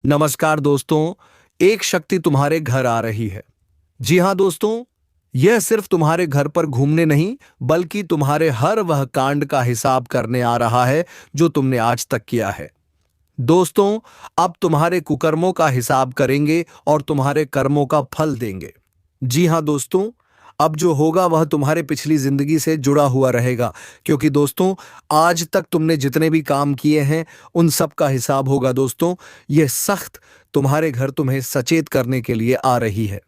नमस्कार दोस्तों। एक शक्ति तुम्हारे घर आ रही है। जी हाँ दोस्तों, यह सिर्फ तुम्हारे घर पर घूमने नहीं बल्कि तुम्हारे हर वह कांड का हिसाब करने आ रहा है जो तुमने आज तक किया है। दोस्तों, अब तुम्हारे कुकर्मों का हिसाब करेंगे और तुम्हारे कर्मों का फल देंगे। जी हाँ दोस्तों, अब जो होगा वह तुम्हारे पिछली जिंदगी से जुड़ा हुआ रहेगा, क्योंकि दोस्तों आज तक तुमने जितने भी काम किए हैं उन सब का हिसाब होगा। दोस्तों, यह सख्त तुम्हारे घर तुम्हें सचेत करने के लिए आ रही है।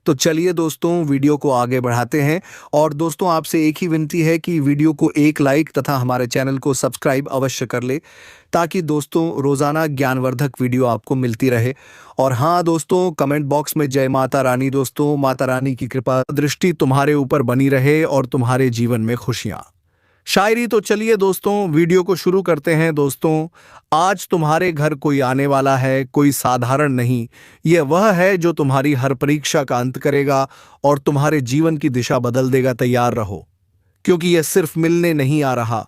तो चलिए दोस्तों, वीडियो को आगे बढ़ाते हैं। और दोस्तों, आपसे एक ही विनती है कि वीडियो को एक लाइक तथा हमारे चैनल को सब्सक्राइब अवश्य कर ले, ताकि दोस्तों रोज़ाना ज्ञानवर्धक वीडियो आपको मिलती रहे। और हाँ दोस्तों, कमेंट बॉक्स में जय माता रानी। दोस्तों, माता रानी की कृपा दृष्टि तुम्हारे ऊपर बनी रहे और तुम्हारे जीवन में खुशियाँ शायरी। तो चलिए दोस्तों, वीडियो को शुरू करते हैं। दोस्तों, आज तुम्हारे घर कोई आने वाला है, कोई साधारण नहीं। यह वह है जो तुम्हारी हर परीक्षा का अंत करेगा और तुम्हारे जीवन की दिशा बदल देगा। तैयार रहो, क्योंकि यह सिर्फ मिलने नहीं आ रहा।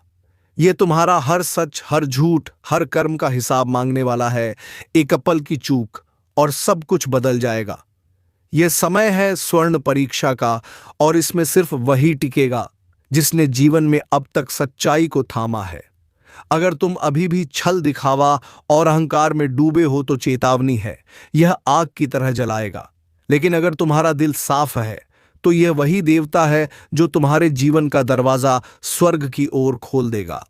यह तुम्हारा हर सच, हर झूठ, हर कर्म का हिसाब मांगने वाला है। एक पल की चूक और सब कुछ बदल जाएगा। यह समय है स्वर्ण परीक्षा का, और इसमें सिर्फ वही टिकेगा जिसने जीवन में अब तक सच्चाई को थामा है। अगर तुम अभी भी छल, दिखावा और अहंकार में डूबे हो तो चेतावनी है, यह आग की तरह जलाएगा। लेकिन अगर तुम्हारा दिल साफ है तो यह वही देवता है जो तुम्हारे जीवन का दरवाजा स्वर्ग की ओर खोल देगा।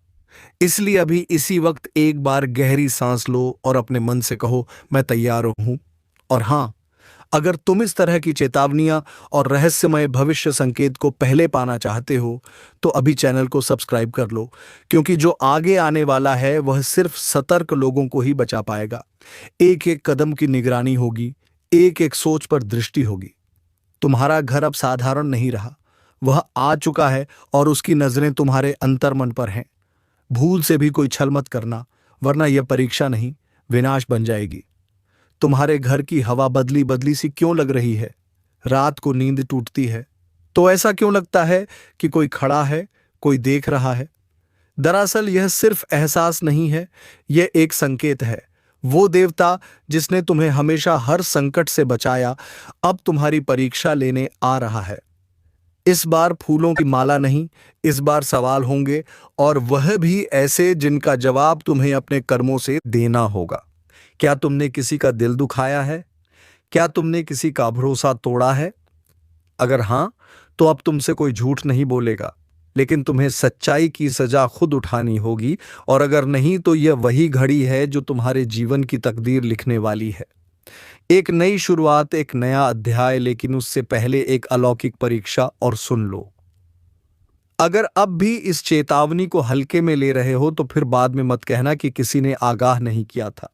इसलिए अभी इसी वक्त एक बार गहरी सांस लो और अपने मन से कहो, मैं तैयार हूं। और हां, अगर तुम इस तरह की चेतावनियां और रहस्यमय भविष्य संकेत को पहले पाना चाहते हो तो अभी चैनल को सब्सक्राइब कर लो, क्योंकि जो आगे आने वाला है वह सिर्फ सतर्क लोगों को ही बचा पाएगा। एक एक कदम की निगरानी होगी, एक एक सोच पर दृष्टि होगी। तुम्हारा घर अब साधारण नहीं रहा, वह आ चुका है और उसकी नजरें तुम्हारे अंतर्मन पर हैं। भूल से भी कोई छल मत करना, वरना यह परीक्षा नहीं, विनाश बन जाएगी। तुम्हारे घर की हवा बदली बदली सी क्यों लग रही है? रात को नींद टूटती है तो ऐसा क्यों लगता है कि कोई खड़ा है, कोई देख रहा है? दरअसल यह सिर्फ एहसास नहीं है, यह एक संकेत है। वो देवता जिसने तुम्हें हमेशा हर संकट से बचाया, अब तुम्हारी परीक्षा लेने आ रहा है। इस बार फूलों की माला नहीं, इस बार सवाल होंगे, और वह भी ऐसे जिनका जवाब तुम्हें अपने कर्मों से देना होगा। क्या तुमने किसी का दिल दुखाया है? क्या तुमने किसी का भरोसा तोड़ा है? अगर हां, तो अब तुमसे कोई झूठ नहीं बोलेगा, लेकिन तुम्हें सच्चाई की सजा खुद उठानी होगी। और अगर नहीं, तो यह वही घड़ी है जो तुम्हारे जीवन की तकदीर लिखने वाली है। एक नई शुरुआत, एक नया अध्याय, लेकिन उससे पहले एक अलौकिक परीक्षा। और सुन लो, अगर अब भी इस चेतावनी को हल्के में ले रहे हो तो फिर बाद में मत कहना कि किसी ने आगाह नहीं किया था,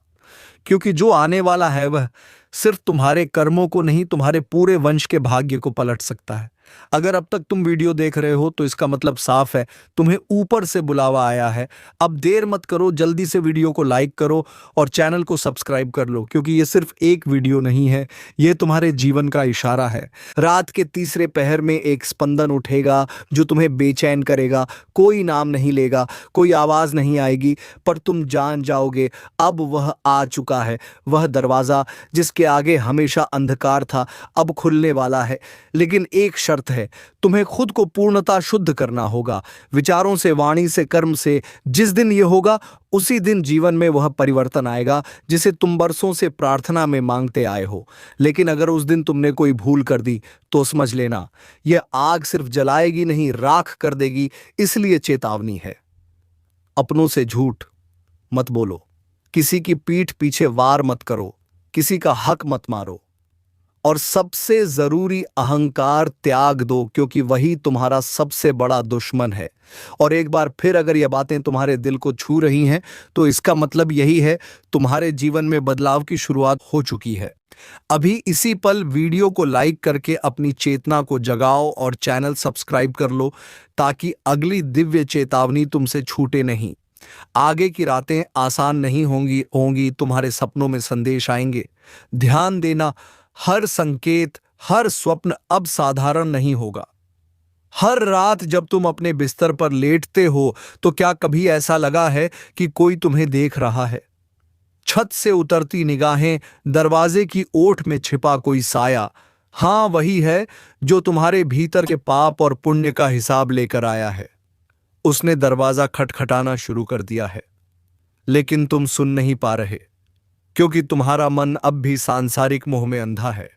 क्योंकि जो आने वाला है वह सिर्फ तुम्हारे कर्मों को नहीं, तुम्हारे पूरे वंश के भाग्य को पलट सकता है। अगर अब तक तुम वीडियो देख रहे हो तो इसका मतलब साफ है, तुम्हें ऊपर से बुलावा आया है। अब देर मत करो, जल्दी से वीडियो को लाइक करो और चैनल को सब्सक्राइब कर लो, क्योंकि ये सिर्फ एक वीडियो नहीं है, ये तुम्हारे जीवन का इशारा है। रात के तीसरे पहर में एक स्पंदन उठेगा जो तुम्हें बेचैन करेगा। कोई नाम नहीं लेगा, कोई आवाज नहीं आएगी, पर तुम जान जाओगे अब वह आ चुका है। वह दरवाजा जिसके आगे हमेशा अंधकार था अब खुलने वाला है। लेकिन एक शर्त है, तुम्हें खुद को पूर्णतः शुद्ध करना होगा, विचारों से, वाणी से, कर्म से। जिस दिन यह होगा उसी दिन जीवन में वह परिवर्तन आएगा जिसे तुम बरसों से प्रार्थना में मांगते आए हो। लेकिन अगर उस दिन तुमने कोई भूल कर दी तो समझ लेना, यह आग सिर्फ जलाएगी नहीं, राख कर देगी। इसलिए चेतावनी है, अपनों से झूठ मत बोलो, किसी की पीठ पीछे वार मत करो, किसी का हक मत मारो, और सबसे जरूरी अहंकार त्याग दो, क्योंकि वही तुम्हारा सबसे बड़ा दुश्मन है। और एक बार फिर अगर ये बातें तुम्हारे दिल को छू रही हैं तो इसका मतलब यही है, तुम्हारे जीवन में बदलाव की शुरुआत हो चुकी है। अभी इसी पल वीडियो को लाइक करके अपनी चेतना को जगाओ और चैनल सब्सक्राइब कर लो, ताकि अगली दिव्य चेतावनी तुमसे छूटे नहीं। आगे की रातें आसान नहीं होंगी, तुम्हारे सपनों में संदेश आएंगे। ध्यान देना, हर संकेत, हर स्वप्न अब साधारण नहीं होगा। हर रात जब तुम अपने बिस्तर पर लेटते हो तो क्या कभी ऐसा लगा है कि कोई तुम्हें देख रहा है? छत से उतरती निगाहें, दरवाजे की ओट में छिपा कोई साया, हाँ वही है जो तुम्हारे भीतर के पाप और पुण्य का हिसाब लेकर आया है। उसने दरवाजा खटखटाना शुरू कर दिया है, लेकिन तुम सुन नहीं पा रहे, क्योंकि तुम्हारा मन अब भी सांसारिक मोह में अंधा है।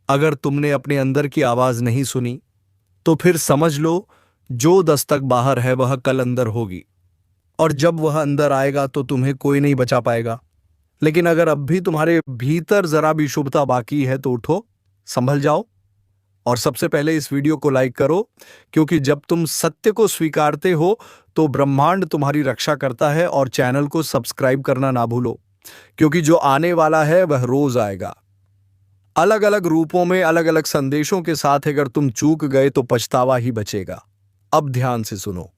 अगर तुमने अपने अंदर की आवाज नहीं सुनी, तो फिर समझ लो जो दस्तक बाहर है वह कल अंदर होगी, और जब वह अंदर आएगा तो तुम्हें कोई नहीं बचा पाएगा। लेकिन अगर अब भी तुम्हारे भीतर जरा भी शुभता बाकी है तो उठो, संभल जाओ, और सबसे पहले इस वीडियो को लाइक करो, क्योंकि जब तुम सत्य को स्वीकारते हो तो ब्रह्मांड तुम्हारी रक्षा करता है। और चैनल को सब्सक्राइब करना ना भूलो, क्योंकि जो आने वाला है वह रोज आएगा, अलग अलग रूपों में, अलग अलग संदेशों के साथ। अगर तुम चूक गए तो पछतावा ही बचेगा। अब ध्यान से सुनो,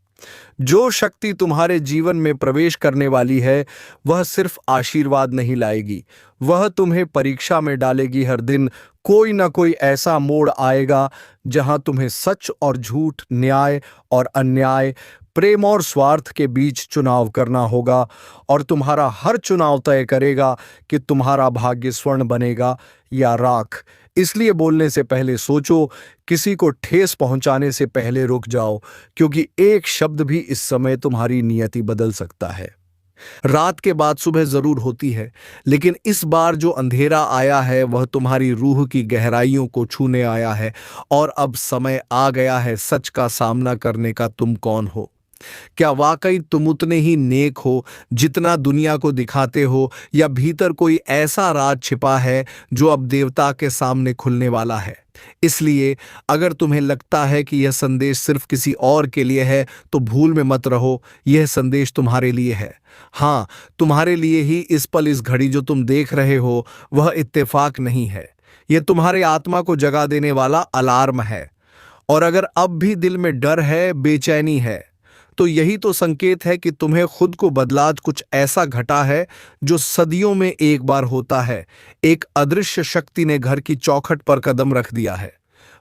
जो शक्ति तुम्हारे जीवन में प्रवेश करने वाली है वह सिर्फ आशीर्वाद नहीं लाएगी, वह तुम्हें परीक्षा में डालेगी। हर दिन कोई ना कोई ऐसा मोड़ आएगा जहां तुम्हें सच और झूठ, न्याय और अन्याय, प्रेम और स्वार्थ के बीच चुनाव करना होगा। और तुम्हारा हर चुनाव तय करेगा कि तुम्हारा भाग्य स्वर्ण बनेगा या राख। इसलिए बोलने से पहले सोचो, किसी को ठेस पहुंचाने से पहले रुक जाओ, क्योंकि एक शब्द भी इस समय तुम्हारी नियति बदल सकता है। रात के बाद सुबह जरूर होती है, लेकिन इस बार जो अंधेरा आया है वह तुम्हारी रूह की गहराइयों को छूने आया है। और अब समय आ गया है सच का सामना करने का। तुम कौन हो? क्या वाकई तुम उतने ही नेक हो जितना दुनिया को दिखाते हो, या भीतर कोई ऐसा राज छिपा है जो अब देवता के सामने खुलने वाला है? इसलिए अगर तुम्हें लगता है कि यह संदेश सिर्फ किसी और के लिए है तो भूल में मत रहो, यह संदेश तुम्हारे लिए है। हाँ, तुम्हारे लिए ही। इस पल, इस घड़ी जो तुम देख रहे हो वह इत्तेफाक नहीं है, यह तुम्हारे आत्मा को जगा देने वाला अलार्म है। और अगर अब भी दिल में डर है, बेचैनी है, तो यही तो संकेत है कि तुम्हें खुद को बदला। कुछ ऐसा घटा है जो सदियों में एक बार होता है। एक अदृश्य शक्ति ने घर की चौखट पर कदम रख दिया है।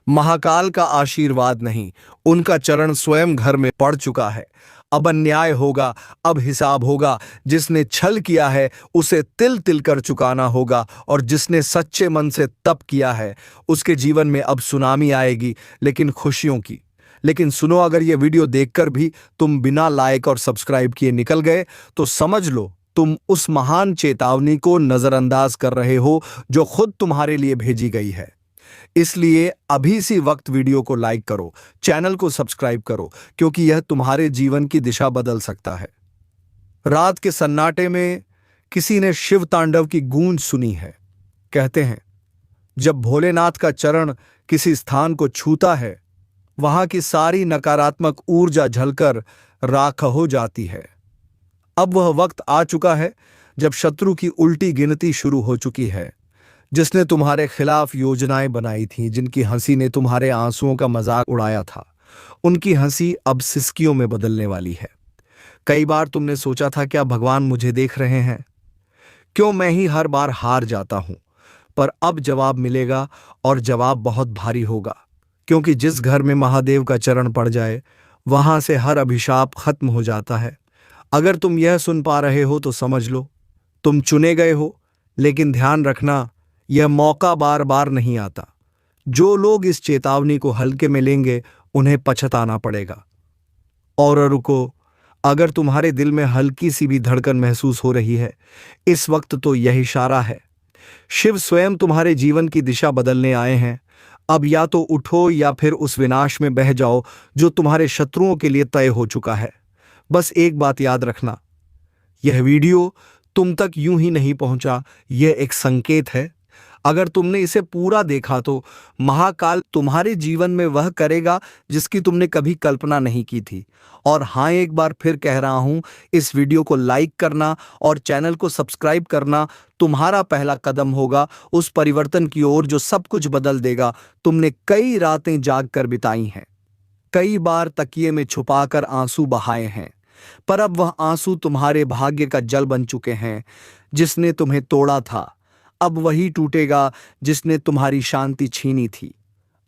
महाकाल का आशीर्वाद नहीं, उनका चरण स्वयं घर में पड़ चुका है। अब अन्याय होगा, अब हिसाब होगा। जिसने छल किया है उसे तिल तिल कर चुकाना होगा, और जिसने सच्चे मन से तप किया है उसके जीवन में अब सुनामी आएगी, लेकिन खुशियों की। लेकिन सुनो, अगर ये वीडियो देखकर भी तुम बिना लाइक और सब्सक्राइब किए निकल गए तो समझ लो तुम उस महान चेतावनी को नजरअंदाज कर रहे हो जो खुद तुम्हारे लिए भेजी गई है। इसलिए अभी सी वक्त वीडियो को लाइक करो, चैनल को सब्सक्राइब करो, क्योंकि यह तुम्हारे जीवन की दिशा बदल सकता है। रात के सन्नाटे में किसी ने शिव तांडव की गूंज सुनी है। कहते हैं, जब भोलेनाथ का चरण किसी स्थान को छूता है वहां की सारी नकारात्मक ऊर्जा झलकर राख हो जाती है। अब वह वक्त आ चुका है जब शत्रु की उल्टी गिनती शुरू हो चुकी है। जिसने तुम्हारे खिलाफ योजनाएं बनाई थीं, जिनकी हंसी ने तुम्हारे आंसुओं का मजाक उड़ाया था, उनकी हंसी अब सिसकियों में बदलने वाली है। कई बार तुमने सोचा था, क्या भगवान मुझे देख रहे हैं? क्यों मैं ही हर बार हार जाता हूं? पर अब जवाब मिलेगा, और जवाब बहुत भारी होगा, क्योंकि जिस घर में महादेव का चरण पड़ जाए वहां से हर अभिशाप खत्म हो जाता है। अगर तुम यह सुन पा रहे हो तो समझ लो तुम चुने गए हो, लेकिन ध्यान रखना, यह मौका बार बार नहीं आता। जो लोग इस चेतावनी को हल्के में लेंगे उन्हें पछताना पड़ेगा। और रुको, अगर तुम्हारे दिल में हल्की सी भी धड़कन महसूस हो रही है इस वक्त, तो यह इशारा है। शिव स्वयं तुम्हारे जीवन की दिशा बदलने आए हैं। अब या तो उठो या फिर उस विनाश में बह जाओ जो तुम्हारे शत्रुओं के लिए तय हो चुका है। बस एक बात याद रखना, यह वीडियो तुम तक यूं ही नहीं पहुंचा, यह एक संकेत है। अगर तुमने इसे पूरा देखा तो महाकाल तुम्हारे जीवन में वह करेगा जिसकी तुमने कभी कल्पना नहीं की थी। और हाँ, एक बार फिर कह रहा हूं, इस वीडियो को लाइक करना और चैनल को सब्सक्राइब करना तुम्हारा पहला कदम होगा उस परिवर्तन की ओर जो सब कुछ बदल देगा। तुमने कई रातें जाग कर बिताई हैं, कई बार तकिए में छुपाकर आंसू बहाए हैं, पर अब वह आंसू तुम्हारे भाग्य का जल बन चुके हैं। जिसने तुम्हें तोड़ा था अब वही टूटेगा जिसने तुम्हारी शांति छीनी थी।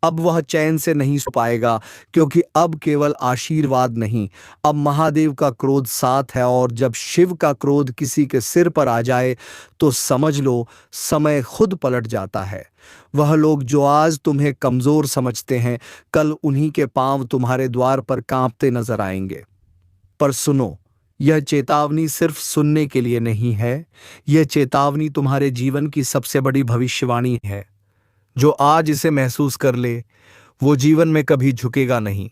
अब वह चैन से नहीं सो पाएगा, क्योंकि अब केवल आशीर्वाद नहीं, अब महादेव का क्रोध साथ है। और जब शिव का क्रोध किसी के सिर पर आ जाए तो समझ लो समय खुद पलट जाता है। वह लोग जो आज तुम्हें कमजोर समझते हैं, कल उन्हीं के पांव तुम्हारे द्वार पर कांपते नजर आएंगे। पर सुनो, यह चेतावनी सिर्फ सुनने के लिए नहीं है, यह चेतावनी तुम्हारे जीवन की सबसे बड़ी भविष्यवाणी है। जो आज इसे महसूस कर ले वो जीवन में कभी झुकेगा नहीं,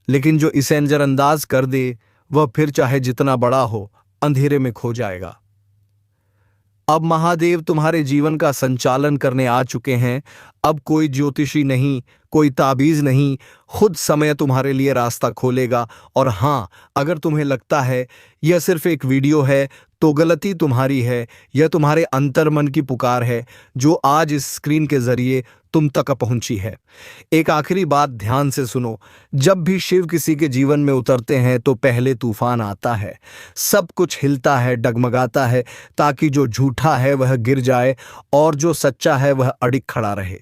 लेकिन जो इसे नजरअंदाज कर दे वह फिर चाहे जितना बड़ा हो अंधेरे में खो जाएगा। अब महादेव तुम्हारे जीवन का संचालन करने आ चुके हैं। अब कोई ज्योतिषी नहीं, कोई ताबीज नहीं, खुद समय तुम्हारे लिए रास्ता खोलेगा। और हां, अगर तुम्हें लगता है यह सिर्फ एक वीडियो है तो गलती तुम्हारी है। यह तुम्हारे अंतर्मन की पुकार है जो आज इस स्क्रीन के जरिए तुम तक पहुंची है। एक आखिरी बात ध्यान से सुनो, जब भी शिव किसी के जीवन में उतरते हैं तो पहले तूफान आता है, सब कुछ हिलता है, डगमगाता है, ताकि जो झूठा है वह गिर जाए और जो सच्चा है वह अडिग खड़ा रहे।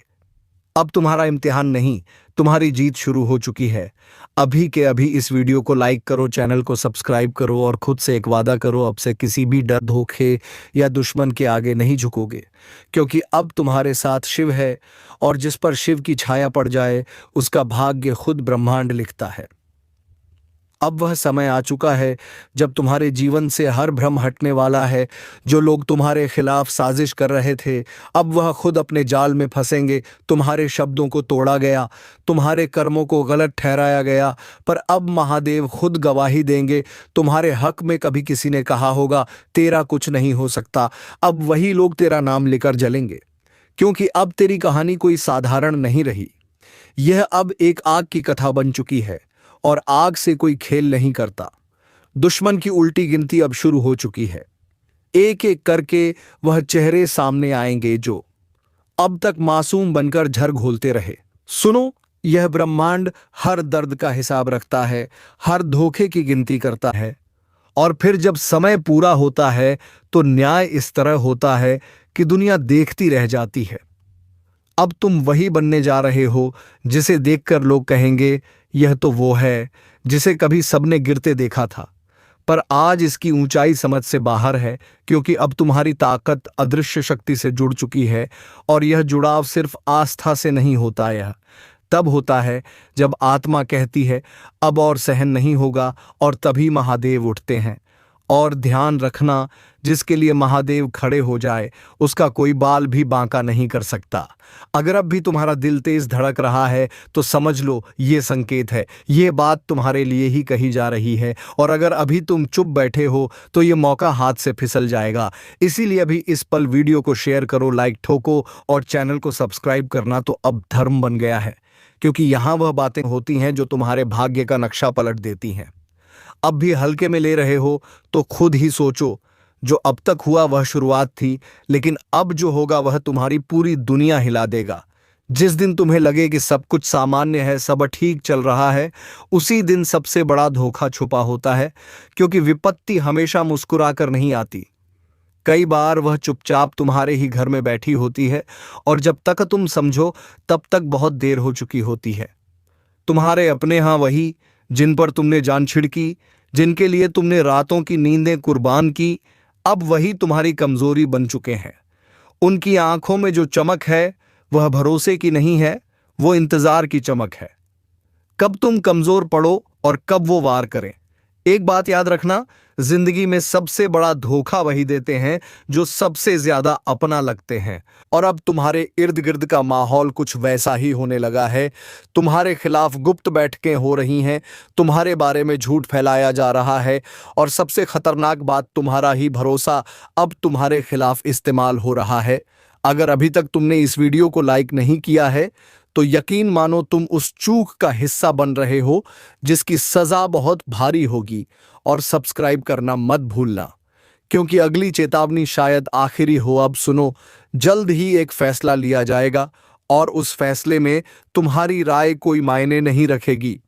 अब तुम्हारा इम्तिहान नहीं, तुम्हारी जीत शुरू हो चुकी है। अभी के अभी इस वीडियो को लाइक करो, चैनल को सब्सक्राइब करो और खुद से एक वादा करो, अब से किसी भी डर, धोखे या दुश्मन के आगे नहीं झुकोगे, क्योंकि अब तुम्हारे साथ शिव है और जिस पर शिव की छाया पड़ जाए उसका भाग्य खुद ब्रह्मांड लिखता है। अब वह समय आ चुका है जब तुम्हारे जीवन से हर भ्रम हटने वाला है। जो लोग तुम्हारे खिलाफ साजिश कर रहे थे, अब वह खुद अपने जाल में फंसेंगे। तुम्हारे शब्दों को तोड़ा गया, तुम्हारे कर्मों को गलत ठहराया गया, पर अब महादेव खुद गवाही देंगे। तुम्हारे हक में कभी किसी ने कहा होगा तेरा कुछ नहीं हो सकता, अब वही लोग तेरा नाम लेकर जलेंगे, क्योंकि अब तेरी कहानी कोई साधारण नहीं रही। यह अब एक आग की कथा बन चुकी है और आग से कोई खेल नहीं करता। दुश्मन की उल्टी गिनती अब शुरू हो चुकी है। एक एक करके वह चेहरे सामने आएंगे जो अब तक मासूम बनकर झर घोलते रहे। सुनो, यह ब्रह्मांड हर दर्द का हिसाब रखता है, हर धोखे की गिनती करता है, और फिर जब समय पूरा होता है तो न्याय इस तरह होता है कि दुनिया देखती रह जाती है। अब तुम वही बनने जा रहे हो जिसे देखकर लोग कहेंगे यह तो वो है जिसे कभी सबने गिरते देखा था। पर आज इसकी ऊंचाई समझ से बाहर है, क्योंकि अब तुम्हारी ताकत अदृश्य शक्ति से जुड़ चुकी है। और यह जुड़ाव सिर्फ आस्था से नहीं होता, यह तब होता है जब आत्मा कहती है अब और सहन नहीं होगा, और तभी महादेव उठते हैं। और ध्यान रखना, जिसके लिए महादेव खड़े हो जाए उसका कोई बाल भी बांका नहीं कर सकता। अगर अब भी तुम्हारा दिल तेज धड़क रहा है तो समझ लो ये संकेत है, ये बात तुम्हारे लिए ही कही जा रही है। और अगर अभी तुम चुप बैठे हो तो ये मौका हाथ से फिसल जाएगा। इसीलिए अभी इस पल वीडियो को शेयर करो, लाइक ठोको और चैनल को सब्सक्राइब करना तो अब धर्म बन गया है, क्योंकि यहाँ वह बातें होती हैं जो तुम्हारे भाग्य का नक्शा पलट देती हैं। अब भी हल्के में ले रहे हो तो खुद ही सोचो, जो अब तक हुआ वह शुरुआत थी, लेकिन अब जो होगा वह तुम्हारी पूरी दुनिया हिला देगा। जिस दिन तुम्हें लगे कि सब कुछ सामान्य है, सब ठीक चल रहा है, उसी दिन सबसे बड़ा धोखा छुपा होता है, क्योंकि विपत्ति हमेशा मुस्कुराकर नहीं आती। कई बार वह चुपचाप तुम्हारे ही घर में बैठी होती है, और जब तक तुम समझो तब तक बहुत देर हो चुकी होती है। तुम्हारे अपने यहाँ वही जिन पर तुमने जान छिड़की, जिनके लिए तुमने रातों की नींदें कुर्बान की, अब वही तुम्हारी कमजोरी बन चुके हैं। उनकी आंखों में जो चमक है वह भरोसे की नहीं है, वो इंतजार की चमक है। कब तुम कमजोर पड़ो और कब वो वार करें। एक बात याद रखना, जिंदगी में सबसे बड़ा धोखा वही देते हैं जो सबसे ज्यादा अपना लगते हैं। और अब तुम्हारे इर्द गिर्द का माहौल कुछ वैसा ही होने लगा है। तुम्हारे खिलाफ गुप्त बैठकें हो रही हैं, तुम्हारे बारे में झूठ फैलाया जा रहा है, और सबसे खतरनाक बात, तुम्हारा ही भरोसा अब तुम्हारे खिलाफ इस्तेमाल हो रहा है। अगर अभी तक तुमने इस वीडियो को लाइक नहीं किया है तो यकीन मानो तुम उस चूक का हिस्सा बन रहे हो जिसकी सजा बहुत भारी होगी। और सब्सक्राइब करना मत भूलना, क्योंकि अगली चेतावनी शायद आखिरी हो। अब सुनो, जल्द ही एक फैसला लिया जाएगा और उस फैसले में तुम्हारी राय कोई मायने नहीं रखेगी।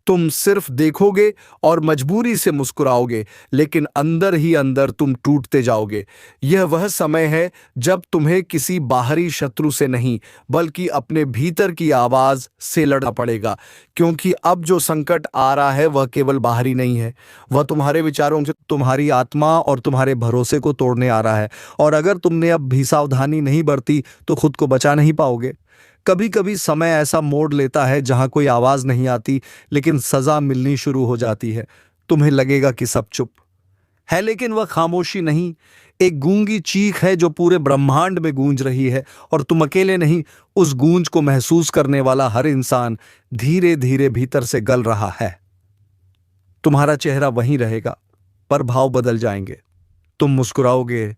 तुम सिर्फ देखोगे और मजबूरी से मुस्कुराओगे, लेकिन अंदर ही अंदर तुम टूटते जाओगे। यह वह समय है जब तुम्हें किसी बाहरी शत्रु से नहीं, बल्कि अपने भीतर की आवाज से लड़ना पड़ेगा, क्योंकि अब जो संकट आ रहा है वह केवल बाहरी नहीं है, वह तुम्हारे विचारों से, तुम्हारी आत्मा और तुम्हारे भरोसे को तोड़ने आ रहा है। और अगर तुमने अब भी सावधानी नहीं बरती तो खुद को बचा नहीं पाओगे। कभी कभी समय ऐसा मोड़ लेता है जहां कोई आवाज नहीं आती, लेकिन सजा मिलनी शुरू हो जाती है। तुम्हें लगेगा कि सब चुप है, लेकिन वह खामोशी नहीं, एक गूंगी चीख है जो पूरे ब्रह्मांड में गूंज रही है। और तुम अकेले नहीं, उस गूंज को महसूस करने वाला हर इंसान धीरे धीरे भीतर से गल रहा है। तुम्हारा चेहरा वहीं रहेगा, पर भाव बदल जाएंगे। तुम मुस्कुराओगे,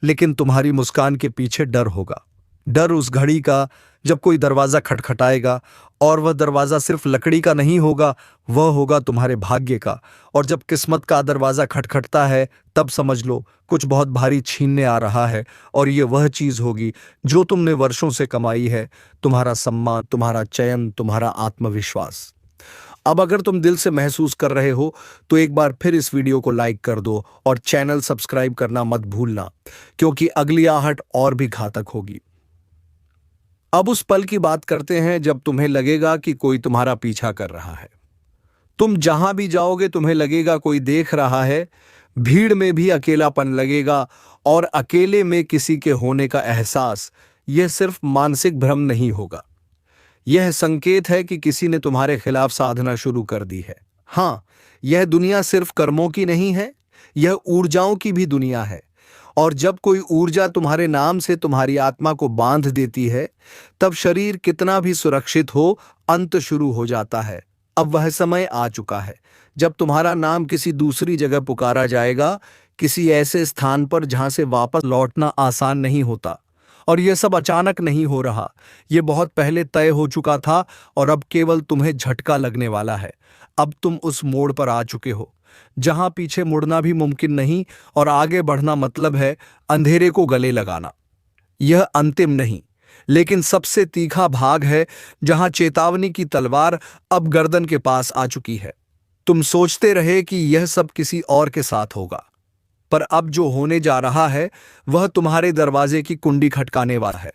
लेकिन तुम्हारी मुस्कान के पीछे डर होगा। डर उस घड़ी का जब कोई दरवाजा खटखटाएगा, और वह दरवाजा सिर्फ लकड़ी का नहीं होगा, वह होगा तुम्हारे भाग्य का। और जब किस्मत का दरवाजा खटखटता है, तब समझ लो कुछ बहुत भारी छीनने आ रहा है। और ये वह चीज होगी जो तुमने वर्षों से कमाई है, तुम्हारा सम्मान, तुम्हारा चयन, तुम्हारा आत्मविश्वास। अब अगर तुम दिल से महसूस कर रहे हो तो एक बार फिर इस वीडियो को लाइक कर दो और चैनल सब्सक्राइब करना मत भूलना, क्योंकि अगली आहट और भी घातक होगी। अब उस पल की बात करते हैं जब तुम्हें लगेगा कि कोई तुम्हारा पीछा कर रहा है। तुम जहां भी जाओगे तुम्हें लगेगा कोई देख रहा है। भीड़ में भी अकेलापन लगेगा, और अकेले में किसी के होने का एहसास, यह सिर्फ मानसिक भ्रम नहीं होगा, यह संकेत है कि किसी ने तुम्हारे खिलाफ साधना शुरू कर दी है। हाँ, यह दुनिया सिर्फ कर्मों की नहीं है, यह ऊर्जाओं की भी दुनिया है। और जब कोई ऊर्जा तुम्हारे नाम से तुम्हारी आत्मा को बांध देती है, तब शरीर कितना भी सुरक्षित हो, अंत शुरू हो जाता है। अब वह समय आ चुका है जब तुम्हारा नाम किसी दूसरी जगह पुकारा जाएगा, किसी ऐसे स्थान पर जहां से वापस लौटना आसान नहीं होता। और यह सब अचानक नहीं हो रहा, यह बहुत पहले तय हो चुका था, और अब केवल तुम्हें झटका लगने वाला है। अब तुम उस मोड़ पर आ चुके हो जहां पीछे मुड़ना भी मुमकिन नहीं, और आगे बढ़ना मतलब है अंधेरे को गले लगाना। यह अंतिम नहीं, लेकिन सबसे तीखा भाग है, जहां चेतावनी की तलवार अब गर्दन के पास आ चुकी है। तुम सोचते रहे कि यह सब किसी और के साथ होगा, पर अब जो होने जा रहा है वह तुम्हारे दरवाजे की कुंडी खटकाने वाला है।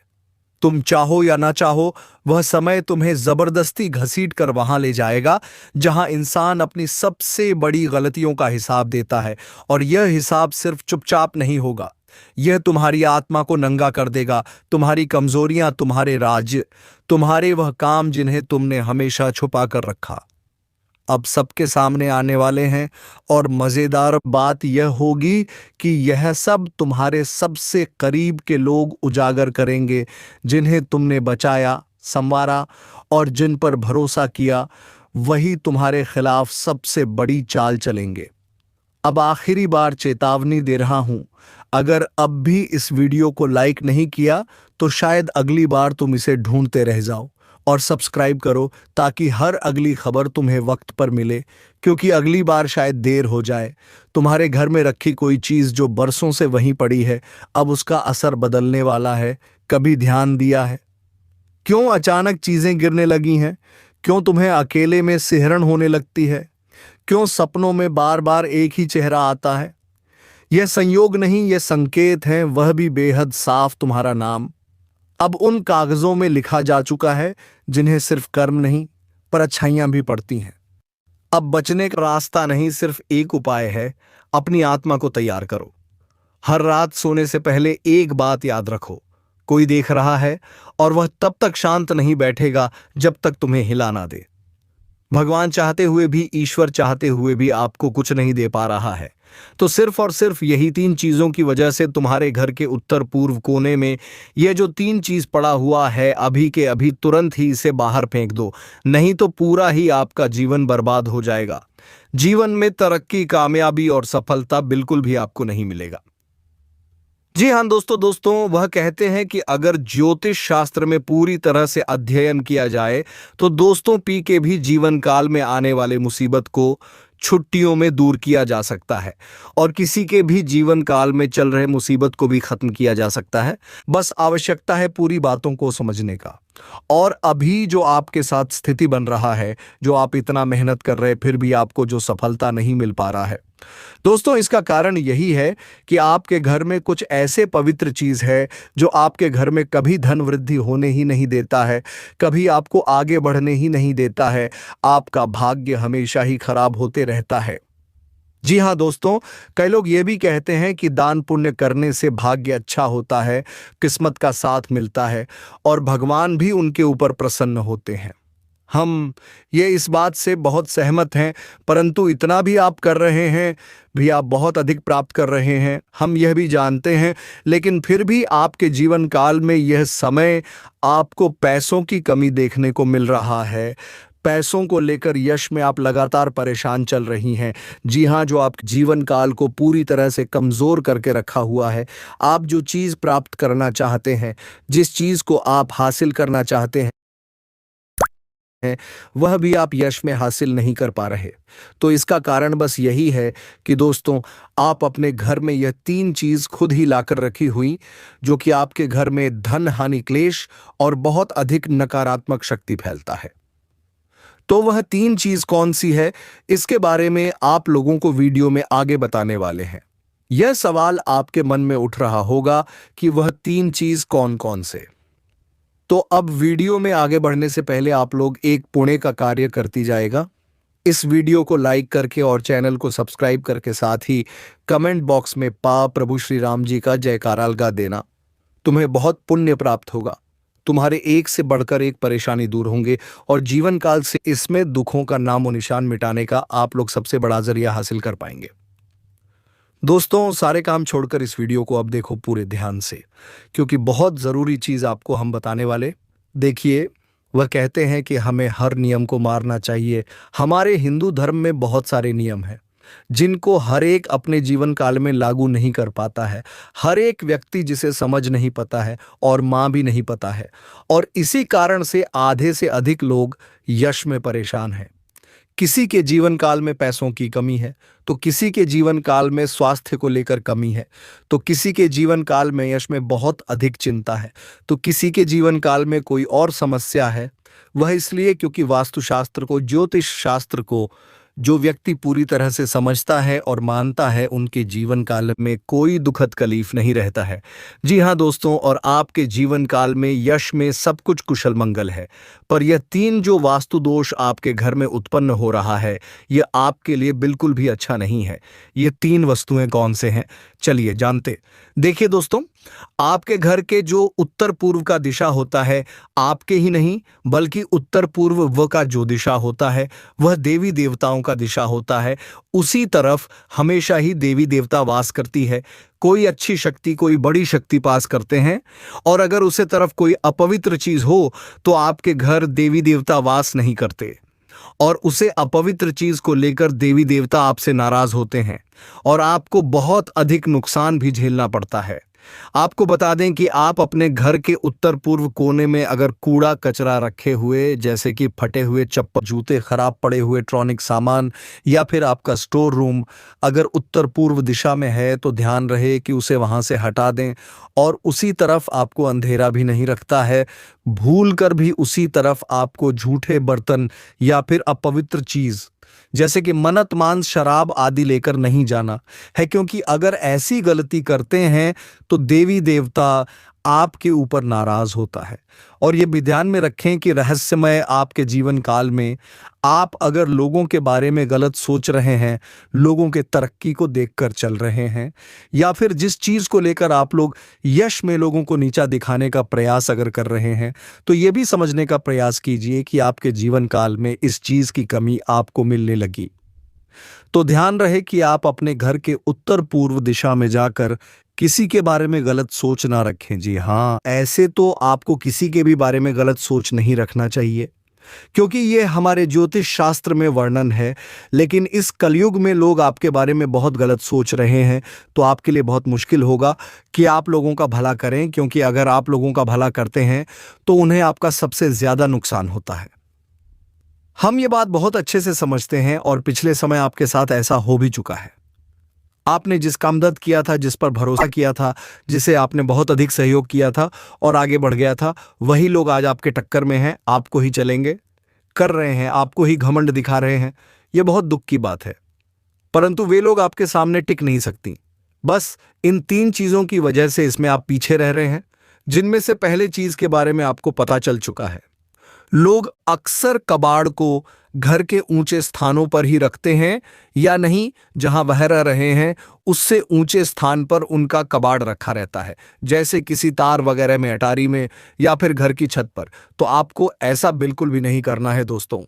तुम चाहो या ना चाहो, वह समय तुम्हें जबरदस्ती घसीट कर वहां ले जाएगा जहां इंसान अपनी सबसे बड़ी गलतियों का हिसाब देता है। और यह हिसाब सिर्फ चुपचाप नहीं होगा, यह तुम्हारी आत्मा को नंगा कर देगा, तुम्हारी कमजोरियां, तुम्हारे राज्य, तुम्हारे वह काम जिन्हें तुमने हमेशा छुपा कर रखा, अब सबके सामने आने वाले हैं। और मजेदार बात यह होगी कि यह सब तुम्हारे सबसे करीब के लोग उजागर करेंगे, जिन्हें तुमने बचाया, संवारा और जिन पर भरोसा किया, वही तुम्हारे खिलाफ सबसे बड़ी चाल चलेंगे। अब आखिरी बार चेतावनी दे रहा हूं, अगर अब भी इस वीडियो को लाइक नहीं किया तो शायद अगली बार तुम इसे ढूंढते रह जाओ। और सब्सक्राइब करो ताकि हर अगली खबर तुम्हें वक्त पर मिले, क्योंकि अगली बार शायद देर हो जाए। तुम्हारे घर में रखी कोई चीज जो बरसों से वहीं पड़ी है, अब उसका असर बदलने वाला है। कभी ध्यान दिया है क्यों अचानक चीजें गिरने लगी हैं? क्यों तुम्हें अकेले में सिहरन होने लगती है? क्यों सपनों में बार बार एक ही चेहरा आता है? यह संयोग नहीं, यह संकेत है, वह भी बेहद साफ। तुम्हारा नाम अब उन कागजों में लिखा जा चुका है जिन्हें सिर्फ कर्म नहीं, पर अच्छाइयां भी पड़ती हैं। अब बचने का रास्ता नहीं, सिर्फ एक उपाय है, अपनी आत्मा को तैयार करो। हर रात सोने से पहले एक बात याद रखो, कोई देख रहा है, और वह तब तक शांत नहीं बैठेगा जब तक तुम्हें हिला ना दे। भगवान चाहते हुए भी, ईश्वर चाहते हुए भी आपको कुछ नहीं दे पा रहा है, तो सिर्फ और सिर्फ यही 3 चीजों की वजह से तुम्हारे घर के उत्तर पूर्व कोने में यह जो 3 चीज पड़ा हुआ है, अभी के अभी तुरंत ही इसे बाहर फेंक दो, नहीं तो पूरा ही आपका जीवन बर्बाद हो जाएगा। जीवन में तरक्की, कामयाबी और सफलता बिल्कुल भी आपको नहीं मिलेगा। जी हाँ दोस्तों, वह कहते हैं कि अगर ज्योतिष शास्त्र में पूरी तरह से अध्ययन किया जाए तो दोस्तों पी के भी जीवन काल में आने वाले मुसीबत को छुट्टियों में दूर किया जा सकता है, और किसी के भी जीवन काल में चल रहे मुसीबत को भी खत्म किया जा सकता है। बस आवश्यकता है पूरी बातों को समझने का। और अभी जो आपके साथ स्थिति बन रहा है, जो आप इतना मेहनत कर रहे हैं फिर भी आपको जो सफलता नहीं मिल पा रहा है, दोस्तों इसका कारण यही है कि आपके घर में कुछ ऐसे पवित्र चीज है जो आपके घर में कभी धन वृद्धि होने ही नहीं देता है, कभी आपको आगे बढ़ने ही नहीं देता है। आपका भाग्य हमेशा ही खराब होते रहता है। जी हाँ दोस्तों, कई लोग ये भी कहते हैं कि दान पुण्य करने से भाग्य अच्छा होता है, किस्मत का साथ मिलता है और भगवान भी उनके ऊपर प्रसन्न होते हैं। हम ये इस बात से बहुत सहमत हैं, परंतु इतना भी आप कर रहे हैं भी, आप बहुत अधिक प्राप्त कर रहे हैं, हम यह भी जानते हैं, लेकिन फिर भी आपके जीवन काल में यह समय आपको पैसों की कमी देखने को मिल रहा है। पैसों को लेकर यश में आप लगातार परेशान चल रही हैं। जी हाँ, जो आपके जीवन काल को पूरी तरह से कमज़ोर करके रखा हुआ है। आप जो चीज़ प्राप्त करना चाहते हैं, जिस चीज़ को आप हासिल करना चाहते हैं, वह भी आप यश में हासिल नहीं कर पा रहे। तो इसका कारण बस यही है कि दोस्तों, आप अपने घर में यह 3 चीज़ खुद ही लाकर रखी हुई, जो कि आपके घर में धन हानि, क्लेश और बहुत अधिक नकारात्मक शक्ति फैलता है। तो वह 3 चीज कौन सी है, इसके बारे में आप लोगों को वीडियो में आगे बताने वाले हैं। यह सवाल आपके मन में उठ रहा होगा कि वह 3 चीज कौन कौन से। तो अब वीडियो में आगे बढ़ने से पहले आप लोग एक पुण्य का कार्य करती जाएगा। इस वीडियो को लाइक करके और चैनल को सब्सक्राइब करके साथ ही कमेंट बॉक्स में पा प्रभु श्री राम जी का जयकारा लगा देना। तुम्हें बहुत पुण्य प्राप्त होगा, तुम्हारे एक से बढ़कर एक परेशानी दूर होंगे और जीवन काल से इसमें दुखों का नामो निशान मिटाने का आप लोग सबसे बड़ा जरिया हासिल कर पाएंगे। दोस्तों, सारे काम छोड़कर इस वीडियो को अब देखो पूरे ध्यान से, क्योंकि बहुत ज़रूरी चीज़ आपको हम बताने वाले। देखिए, वह कहते हैं कि हमें हर नियम को मारना चाहिए। हमारे हिंदू धर्म में बहुत सारे नियम हैं जिनको हर एक अपने जीवन काल में लागू नहीं कर पाता है। हर एक व्यक्ति जिसे समझ नहीं पता है और मां भी नहीं पता है, और इसी कारण से आधे से अधिक लोग यश में परेशान हैं। किसी के जीवन काल में पैसों की कमी है, तो किसी के जीवन काल में स्वास्थ्य को लेकर कमी है, तो किसी के जीवन काल में यश में बहुत अधिक चिंता है, तो किसी के जीवन काल में कोई और समस्या है। वह इसलिए क्योंकि वास्तुशास्त्र को, ज्योतिष शास्त्र को जो व्यक्ति पूरी तरह से समझता है और मानता है, उनके जीवन काल में कोई दुखद तकलीफ नहीं रहता है। जी हाँ दोस्तों, और आपके जीवन काल में यश में सब कुछ कुशल मंगल है, पर यह 3 जो वास्तु दोष आपके घर में उत्पन्न हो रहा है, यह आपके लिए बिल्कुल भी अच्छा नहीं है। ये 3 वस्तुएं कौन से हैं, चलिए जानते। देखिए दोस्तों, आपके घर के जो उत्तर पूर्व का दिशा होता है, आपके ही नहीं बल्कि उत्तर पूर्व व का जो दिशा होता है, वह देवी देवताओं का दिशा होता है। उसी तरफ हमेशा ही देवी देवता वास करती है। कोई अच्छी शक्ति, कोई बड़ी शक्ति पास करते हैं, और अगर उसे तरफ कोई अपवित्र चीज हो तो आपके घर देवी देवता वास नहीं करते, और उसे अपवित्र चीज को लेकर देवी देवता आपसे नाराज होते हैं और आपको बहुत अधिक नुकसान भी झेलना पड़ता है। आपको बता दें कि आप अपने घर के उत्तर पूर्व कोने में अगर कूड़ा कचरा रखे हुए, जैसे कि फटे हुए चप्पल, जूते, खराब पड़े हुए इलेक्ट्रॉनिक सामान, या फिर आपका स्टोर रूम अगर उत्तर पूर्व दिशा में है, तो ध्यान रहे कि उसे वहां से हटा दें। और उसी तरफ आपको अंधेरा भी नहीं रखता है, भूल कर भी उसी तरफ आपको झूठे बर्तन या फिर अपवित्र चीज जैसे कि मन्नत, मांस, शराब आदि लेकर नहीं जाना है, क्योंकि अगर ऐसी गलती करते हैं तो देवी देवता आपके ऊपर नाराज होता है। और ये भी ध्यान में रखें कि रहस्यमय आपके जीवन काल में आप अगर लोगों के बारे में गलत सोच रहे हैं, लोगों के तरक्की को देखकर चल रहे हैं, या फिर जिस चीज को लेकर आप लोग यश में लोगों को नीचा दिखाने का प्रयास अगर कर रहे हैं, तो ये भी समझने का प्रयास कीजिए कि आपके जीवन काल में इस चीज की कमी आपको मिलने लगी। तो ध्यान रहे कि आप अपने घर के उत्तर पूर्व दिशा में जाकर किसी के बारे में गलत सोच ना रखें। जी हाँ, ऐसे तो आपको किसी के भी बारे में गलत सोच नहीं रखना चाहिए, क्योंकि ये हमारे ज्योतिष शास्त्र में वर्णन है। लेकिन इस कलयुग में लोग आपके बारे में बहुत गलत सोच रहे हैं, तो आपके लिए बहुत मुश्किल होगा कि आप लोगों का भला करें, क्योंकि अगर आप लोगों का भला करते हैं तो उन्हें आपका सबसे ज्यादा नुकसान होता है। हम ये बात बहुत अच्छे से समझते हैं और पिछले समय आपके साथ ऐसा हो भी चुका है। आपने जिस कामदद किया था, जिस पर भरोसा किया था, जिसे आपने बहुत अधिक सहयोग किया था और आगे बढ़ गया था, वही लोग आज आपके टक्कर में हैं, आपको ही चलेंगे कर रहे हैं, आपको ही घमंड दिखा रहे हैं। यह बहुत दुख की बात है, परंतु वे लोग आपके सामने टिक नहीं सकती। बस इन 3 चीजों की वजह से इसमें आप पीछे रह रहे हैं, जिनमें से पहले चीज के बारे में आपको पता चल चुका है। लोग अक्सर कबाड़ को घर के ऊंचे स्थानों पर ही रखते हैं, या नहीं, जहां वह रह रहे हैं उससे ऊंचे स्थान पर उनका कबाड़ रखा रहता है, जैसे किसी तार वगैरह में, अटारी में, या फिर घर की छत पर। तो आपको ऐसा बिल्कुल भी नहीं करना है दोस्तों।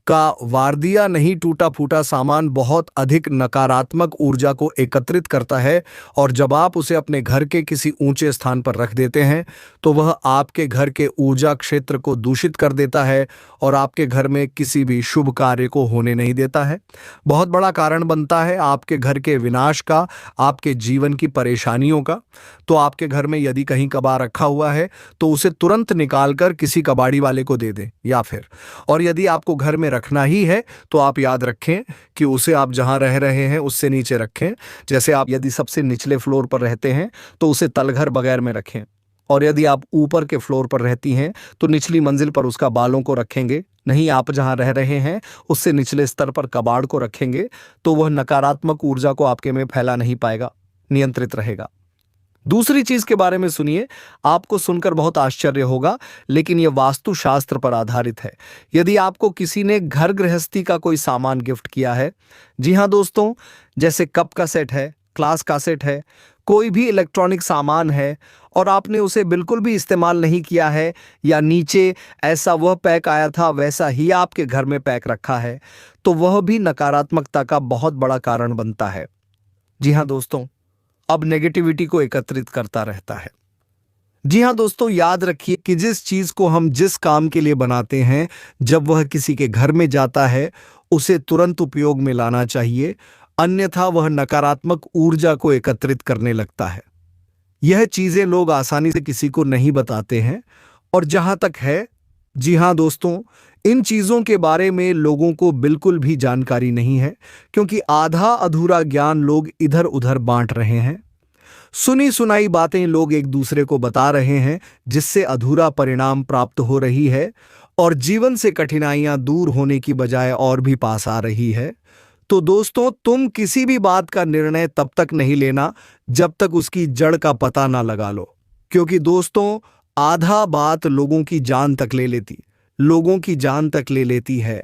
का वारदिया नहीं, टूटा फूटा सामान बहुत अधिक नकारात्मक ऊर्जा को एकत्रित करता है, और जब आप उसे अपने घर के किसी ऊंचे स्थान पर रख देते हैं तो वह आपके घर के ऊर्जा क्षेत्र को दूषित कर देता है और आपके घर में किसी भी शुभ कार्य को होने नहीं देता है। बहुत बड़ा कारण बनता है आपके घर के विनाश का, आपके जीवन की परेशानियों का। तो आपके घर में यदि कहीं कबाड़ रखा हुआ है तो उसे तुरंत निकालकर किसी कबाड़ी वाले को दे दें, या फिर, और यदि आपको घर में रखना ही है तो आप याद रखें कि उसे आप जहां रह रहे हैं उससे नीचे रखें। जैसे आप यदि सबसे निचले फ्लोर पर रहते हैं तो उसे तलघर बगैर में रखें, और यदि आप ऊपर के फ्लोर पर रहती हैं तो निचली मंजिल पर उसका बालों को रखेंगे। नहीं, आप जहां रह रहे हैं उससे निचले स्तर पर कबाड़ को रखेंगे तो वह नकारात्मक ऊर्जा को आपके में फैला नहीं पाएगा, नियंत्रित रहेगा। दूसरी चीज के बारे में सुनिए, आपको सुनकर बहुत आश्चर्य होगा, लेकिन यह वास्तुशास्त्र पर आधारित है। यदि आपको किसी ने घर गृहस्थी का कोई सामान गिफ्ट किया है, जी हां दोस्तों, जैसे कप का सेट है, क्लास का सेट है, कोई भी इलेक्ट्रॉनिक सामान है, और आपने उसे बिल्कुल भी इस्तेमाल नहीं किया है, या नीचे ऐसा वह पैक आया था वैसा ही आपके घर में पैक रखा है, तो वह भी नकारात्मकता का बहुत बड़ा कारण बनता है। जी हां दोस्तों, अब नेगेटिविटी को एकत्रित करता रहता है। जी हां दोस्तों, याद रखिए कि जिस चीज को हम जिस काम के लिए बनाते हैं, जब वह किसी के घर में जाता है उसे तुरंत उपयोग में लाना चाहिए, अन्यथा वह नकारात्मक ऊर्जा को एकत्रित करने लगता है। यह चीजें लोग आसानी से किसी को नहीं बताते हैं, और जहां तक है, जी हां दोस्तों, इन चीजों के बारे में लोगों को बिल्कुल भी जानकारी नहीं है, क्योंकि आधा अधूरा ज्ञान लोग इधर उधर बांट रहे हैं। सुनी सुनाई बातें लोग एक दूसरे को बता रहे हैं, जिससे अधूरा परिणाम प्राप्त हो रही है, और जीवन से कठिनाइयां दूर होने की बजाय और भी पास आ रही है। तो दोस्तों, तुम किसी भी बात का निर्णय तब तक नहीं लेना जब तक उसकी जड़ का पता ना लगा लो, क्योंकि दोस्तों, आधा बात लोगों की जान तक ले लेती है।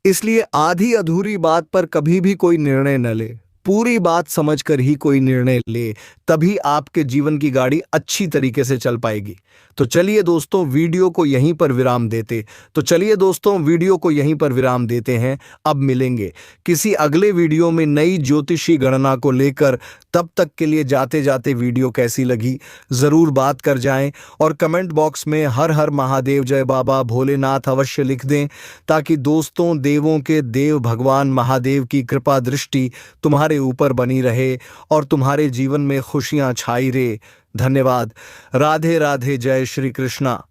इसलिए आधी अधूरी बात पर कभी भी कोई निर्णय न ले, पूरी बात समझकर ही कोई निर्णय ले, तभी आपके जीवन की गाड़ी अच्छी तरीके से चल पाएगी। तो चलिए दोस्तों, वीडियो को यहीं पर विराम देते हैं। अब मिलेंगे किसी अगले वीडियो में नई ज्योतिषी गणना को लेकर। तब तक के लिए जाते जाते वीडियो कैसी लगी जरूर बात कर जाएं, और कमेंट बॉक्स में हर हर महादेव, जय बाबा भोलेनाथ अवश्य लिख दें, ताकि दोस्तों, देवों के देव भगवान महादेव की कृपा दृष्टि तुम्हारे ऊपर बनी रहे और तुम्हारे जीवन में खुशियां छाई रहे। धन्यवाद। राधे राधे। जय श्री कृष्णा।